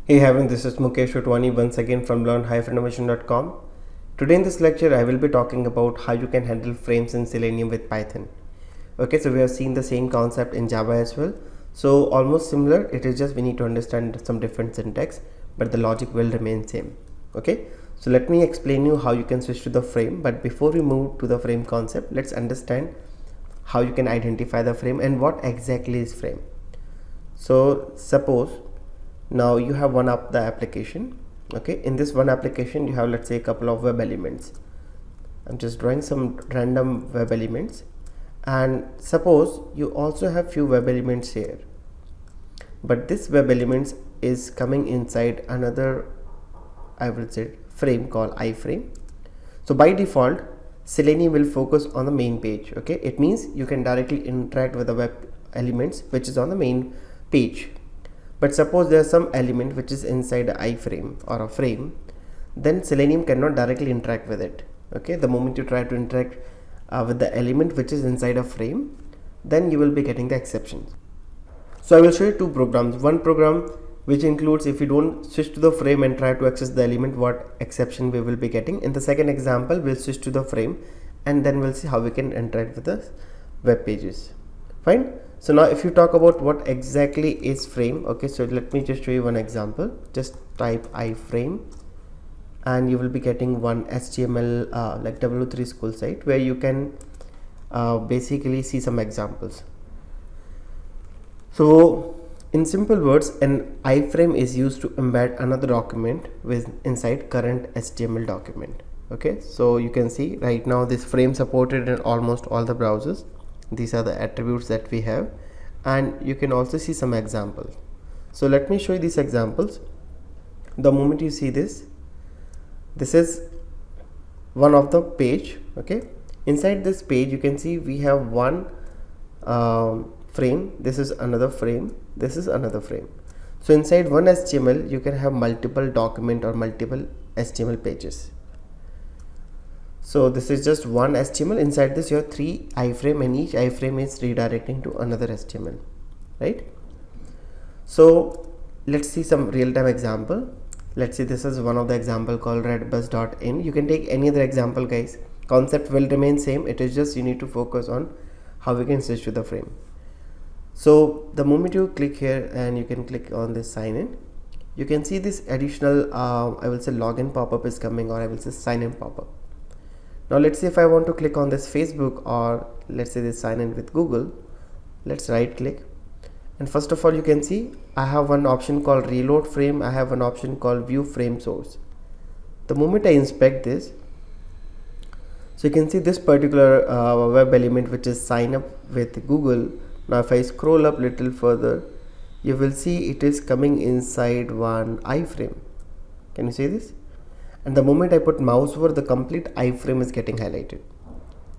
Hey everyone, this is Mukesh Otwani once again from learn-innovation.com. Today in this lecture, I will be talking about how you can handle frames in Selenium with Python. Okay, so we have seen the same concept in Java as well. So almost similar, it is just we need to understand some different syntax, but the logic will remain same. Okay, so let me explain you how you can switch to the frame. But before we move to the frame concept, let's understand how you can identify the frame and what exactly is frame. So suppose now you have one of the application. Okay, in this one application you have, let's say, a couple of web elements. I'm just drawing some random web elements, and suppose you also have few web elements here, but this web elements is coming inside another, I will say, frame called iframe. So by default Selenium will focus on the main page. Okay, it means you can directly interact with the web elements which is on the main page. But suppose there is some element which is inside a iframe or a frame, then Selenium cannot directly interact with it. Okay, the moment you try to interact with the element which is inside a frame, then you will be getting the exceptions. So I will show you two programs. One program which includes if you don't switch to the frame and try to access the element, what exception we will be getting. In the second example, we'll switch to the frame and then we'll see how we can interact with the web pages. Fine. So now if you talk about what exactly is frame, okay, so let me just show you one example. Just type iframe and you will be getting one HTML like W3 school site where you can basically see some examples. So in simple words, an iframe is used to embed another document with inside current HTML document. Okay, so you can see right now this frame supported in almost all the browsers. These are the attributes that we have, and you can also see some examples. So let me show you these examples. The moment you see this is one of the page. Okay, inside this page you can see we have one frame, this is another frame, this is another frame. So inside one HTML you can have multiple document or multiple HTML pages. So this is just one HTML. Inside this you have three iframe, and each iframe is redirecting to another HTML, right? So let's see some real-time example. Let's see, this is one of the example called redbus.in. You can take any other example, guys. Concept will remain same. It is just you need to focus on how we can switch to the frame. So the moment you click here and you can click on this sign in, you can see this additional I will say login pop-up is coming, or I will say sign in pop-up. Now let's say if I want to click on this Facebook, or let's say this sign in with Google, let's right click, and first of all you can see I have one option called reload frame, I have an option called view frame source. The moment I inspect this, so you can see this particular web element which is sign up with Google. Now if I scroll up little further, you will see it is coming inside one iframe. Can you see this? And the moment I put mouse over, the complete iframe is getting highlighted.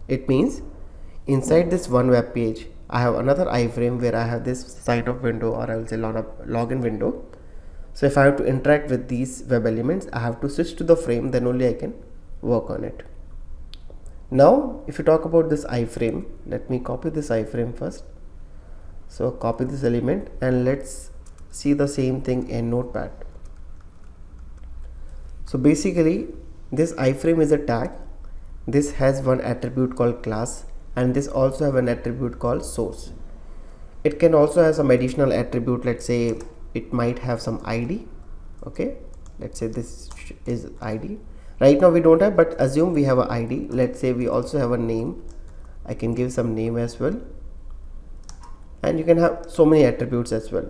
It means inside this one web page I have another iframe where I have this sign up window, or I will say login window. So if I have to interact with these web elements, I have to switch to the frame, then only I can work on it. Now if you talk about this iframe, let me copy this iframe first. So copy this element and let's see the same thing in Notepad. So basically this iframe is a tag. This has one attribute called class, and this also have an attribute called source. It can also have some additional attribute. Let's say it might have some ID. Okay, let's say this is ID. Right now we don't have, but assume we have an ID. Let's say we also have a name. I can give some name as well, and you can have so many attributes as well.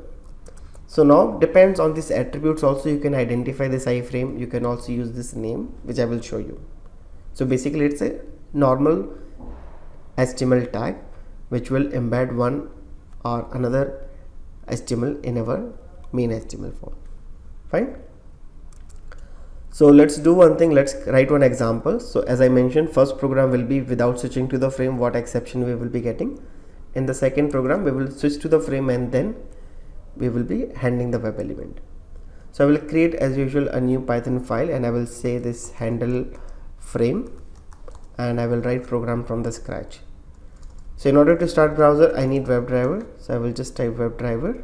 So now depends on these attributes also you can identify this iframe. You can also use this name which I will show you. So basically it's a normal HTML tag which will embed one or another HTML in our main HTML form. Fine. So let's do one thing, let's write one example. So as I mentioned, first program will be without switching to the frame, what exception we will be getting. In the second program we will switch to the frame and then we will be handling the web element. So I will create as usual a new Python file, and I will say this handle frame, and I will write program from the scratch. So in order to start browser I need WebDriver, so I will just type WebDriver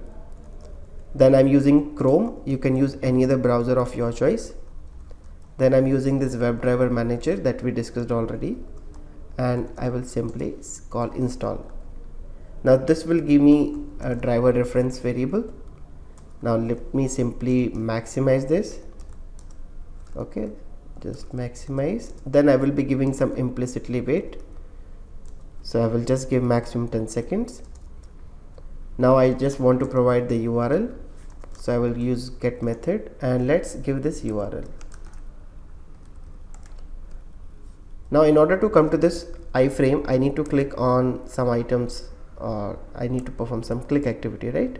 Then I'm using Chrome. You can use any other browser of your choice. Then I'm using this WebDriver manager that we discussed already, and I will simply call install. Now this will give me a driver reference variable. Now let me simply maximize this. Okay, just maximize. Then I will be giving some implicitly wait, so I will just give maximum 10 seconds. Now I just want to provide the URL, so I will use get method, and let's give this URL. Now in order to come to this iframe, I need to click on some items, or I need to perform some click activity, right?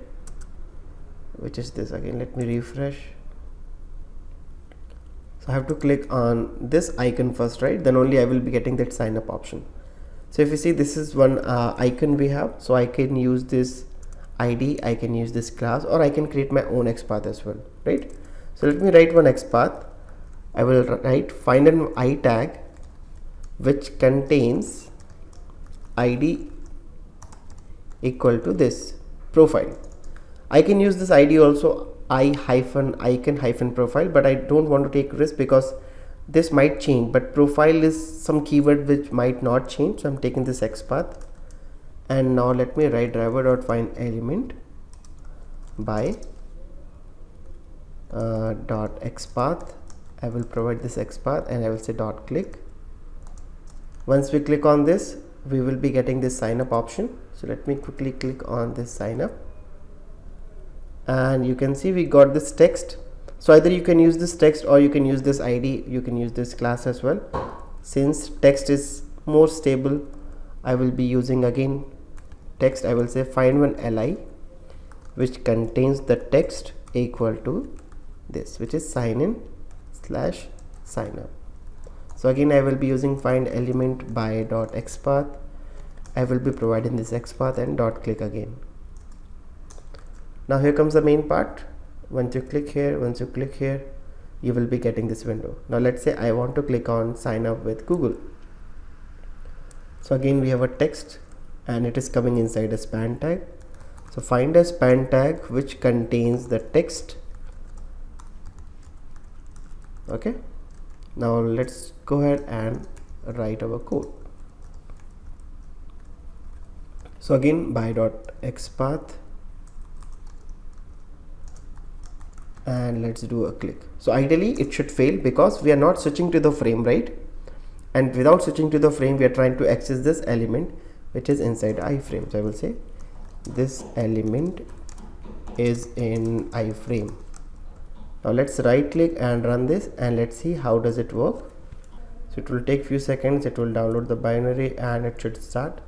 Which is this. Again, let me refresh. So I have to click on this icon first, right? Then only I will be getting that sign up option. So if you see, this is one icon we have, so I can use this ID, I can use this class, or I can create my own XPath as well, right? So let me write one XPath. I will write find an I tag which contains ID equal to this profile. I can use this ID also, icon profile, but I don't want to take risk because this might change, but profile is some keyword which might not change, so I'm taking this XPath. And now let me write driver.find element by dot XPath. I will provide this XPath and I will say dot click. Once we click on this, we will be getting this sign up option. So let me quickly click on this sign up, and you can see we got this text. So either you can use this text or you can use this ID, you can use this class as well. Since text is more stable, I will be using again text. I will say find one li which contains the text equal to this, which is sign in slash sign up. So again I will be using find element by dot XPath. I will be providing this XPath and dot click again. Now here comes the main part. Once you click here, you will be getting this window. Now let's say I want to click on sign up with Google. So again we have a text and it is coming inside a span tag. So find a span tag which contains the text. Okay, now let's go ahead and write our code. So again by dot XPath, and let's do a click. So ideally it should fail because we are not switching to the frame, right? And without switching to the frame, we are trying to access this element which is inside iframe. So I will say this element is in iframe. Now let's right click and run this, and let's see how does it work. So it will take few seconds, it will download the binary and it should start.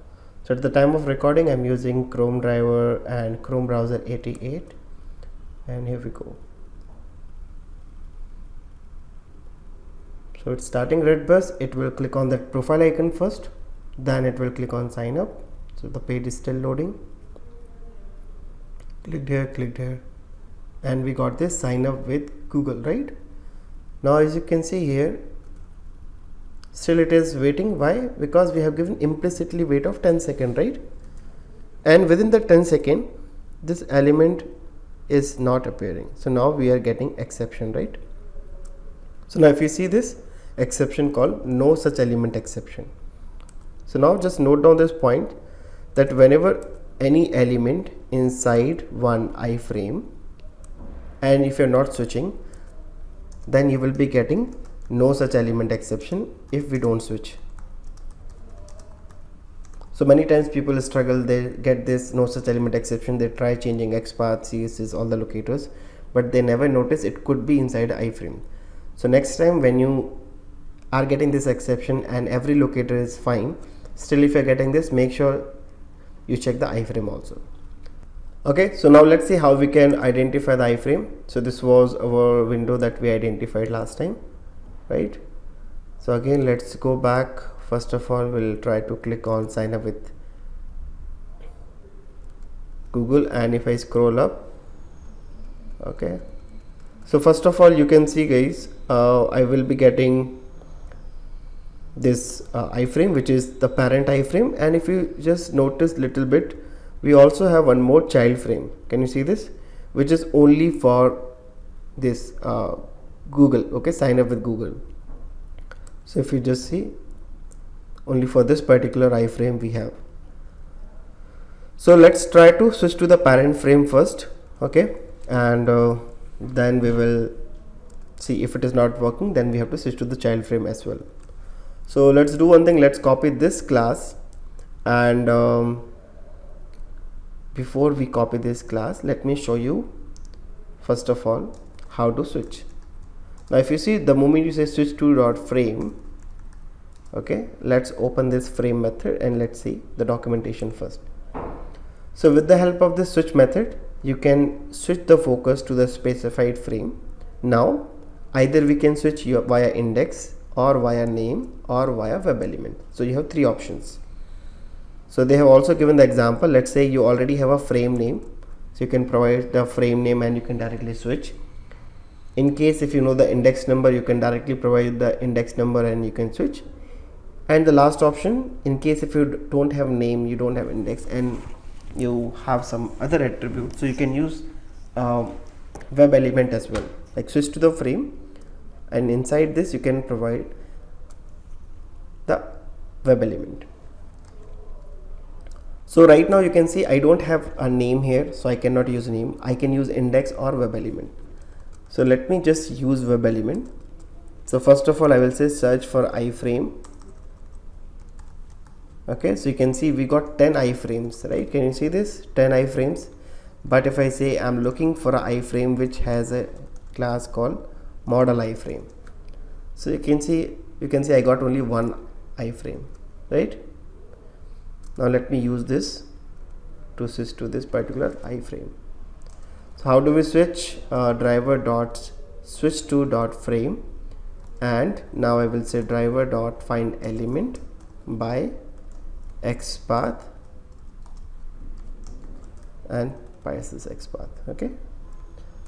So at the time of recording I'm using Chrome driver and Chrome browser 88, and here we go. So it's starting red bus. It will click on that profile icon first, then it will click on sign up. So the page is still loading. Clicked here, and we got this sign up with Google, right? Now as you can see here, still it is waiting. Why? Because we have given implicitly wait of 10 seconds, right? And within the 10 second, this element is not appearing. So now we are getting exception, right? So now if you see this exception called no such element exception. So now just note down this point, that whenever any element inside one iframe, and if you're not switching, then you will be getting no such element exception if we don't switch. So many times people struggle, they get this no such element exception, they try changing XPath, CSS, all the locators, but they never notice it could be inside an iframe. So next time when you are getting this exception and every locator is fine, still if you're getting this, make sure you check the iframe also. Okay, so now let's see how we can identify the iframe. So this was our window that we identified last time, right? So again, let's go back. First of all, we'll try to click on sign up with Google, and if I scroll up, okay, so first of all you can see guys, I will be getting this iframe which is the parent iframe, and if you just notice little bit, we also have one more child frame. Can you see this? which is only for this Google. Okay, sign up with Google. So if you just see, only for this particular iframe we have. So let's try to switch to the parent frame first. Okay, and then we will see if it is not working, then we have to switch to the child frame as well. So let's do one thing, let's copy this class, and before we copy this class, let me show you first of all how to switch. Now if you see, the moment you say switch to dot frame, okay, let's open this frame method and let's see the documentation first. So with the help of this switch method, you can switch the focus to the specified frame. Now either we can switch via index or via name or via web element. So you have three options. So they have also given the example. Let's say you already have a frame name, so you can provide the frame name and you can directly switch. In case if you know the index number, you can directly provide the index number and you can switch. And the last option, in case if you don't have name, you don't have index, and you have some other attribute, so you can use web element as well, like switch to the frame, and inside this you can provide the web element. So right now you can see I don't have a name here, so I cannot use name. I can use index or web element. So let me just use web element. So first of all I will say search for iframe. Okay, so you can see we got 10 iframes, right? Can you see this? 10 iframes. But if I say I'm looking for an iframe which has a class called model iframe, so you can see I got only one iframe, right? Now let me use this to switch to this particular iframe. So how do we switch? Driver dot switch to dot frame, and now I will say driver dot find element by XPath and pass this XPath. Okay,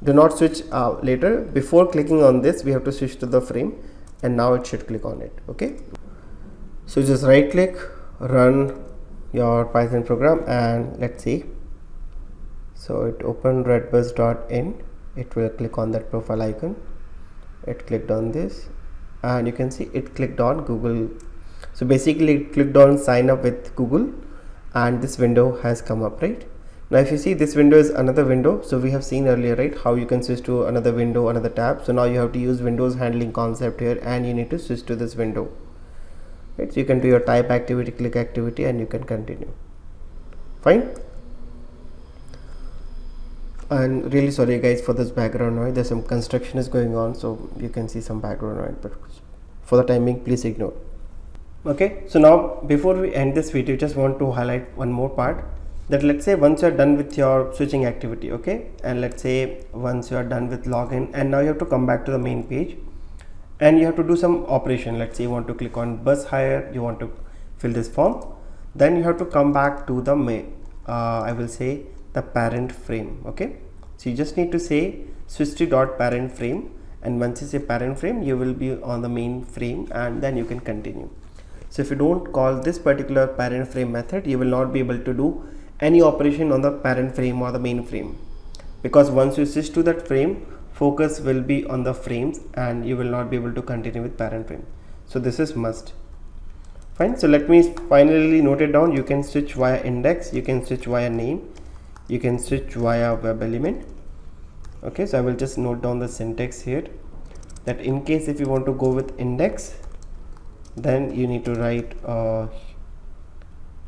do not switch later. Before clicking on this, we have to switch to the frame, and now it should click on it. Okay, so just right click, run your Python program, and let's see. So it opened redbus.in. It will click on that profile icon. It clicked on this, and you can see it clicked on Google. So basically it clicked on sign up with Google, and this window has come up, right? Now if you see, this window is another window. So we have seen earlier, right, how you can switch to another window, another tab. So now you have to use Windows handling concept here, and you need to switch to this window, right? So you can do your type activity, click activity, and you can continue. Fine. And really sorry guys for this background noise, there's some construction is going on, so you can see some background noise, but for the timing please ignore. Okay, so now before we end this video, just want to highlight one more part, that let's say once you are done with your switching activity, okay, and let's say once you are done with login, and now you have to come back to the main page and you have to do some operation. Let's say you want to click on bus hire, you want to fill this form, then you have to come back to the I will say the parent frame. Okay, so you just need to say switch to dot parent frame, and once you say parent frame, you will be on the main frame, and then you can continue. So if you don't call this particular parent frame method, you will not be able to do any operation on the parent frame or the main frame, because once you switch to that frame, focus will be on the frames and you will not be able to continue with parent frame. So this is must. Fine. So let me finally note it down. You can switch via index, you can switch via name, you can switch via web element. Okay, so I will just note down the syntax here, that in case if you want to go with index, then you need to write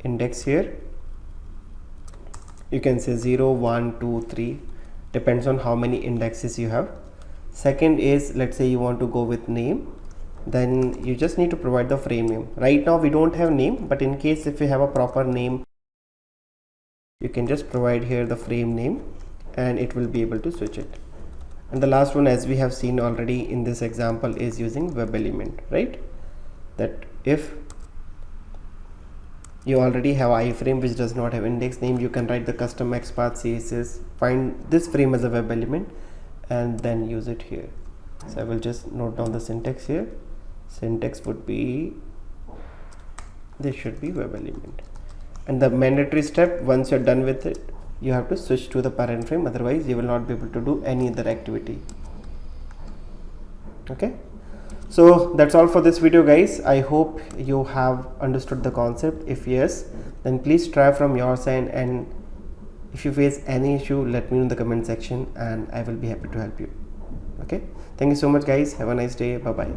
index here. You can say 0, 1, 2, 3, depends on how many indexes you have. Second is, let's say you want to go with name, then you just need to provide the frame name. Right now we don't have name, but in case if you have a proper name, you can just provide here the frame name and it will be able to switch it. And the last one, as we have seen already in this example, is using web element, right? That if you already have iframe which does not have index name, you can write the custom XPath CSS, find this frame as a web element and then use it here. So I will just note down the syntax here. Syntax would be, this should be web element. And the mandatory step, once you're done with it, you have to switch to the parent frame, otherwise you will not be able to do any other activity. Okay, so that's all for this video guys. I hope you have understood the concept. If yes, then please try from your side, and if you face any issue, let me know in the comment section and I will be happy to help you. Okay, thank you so much guys. Have a nice day. Bye bye.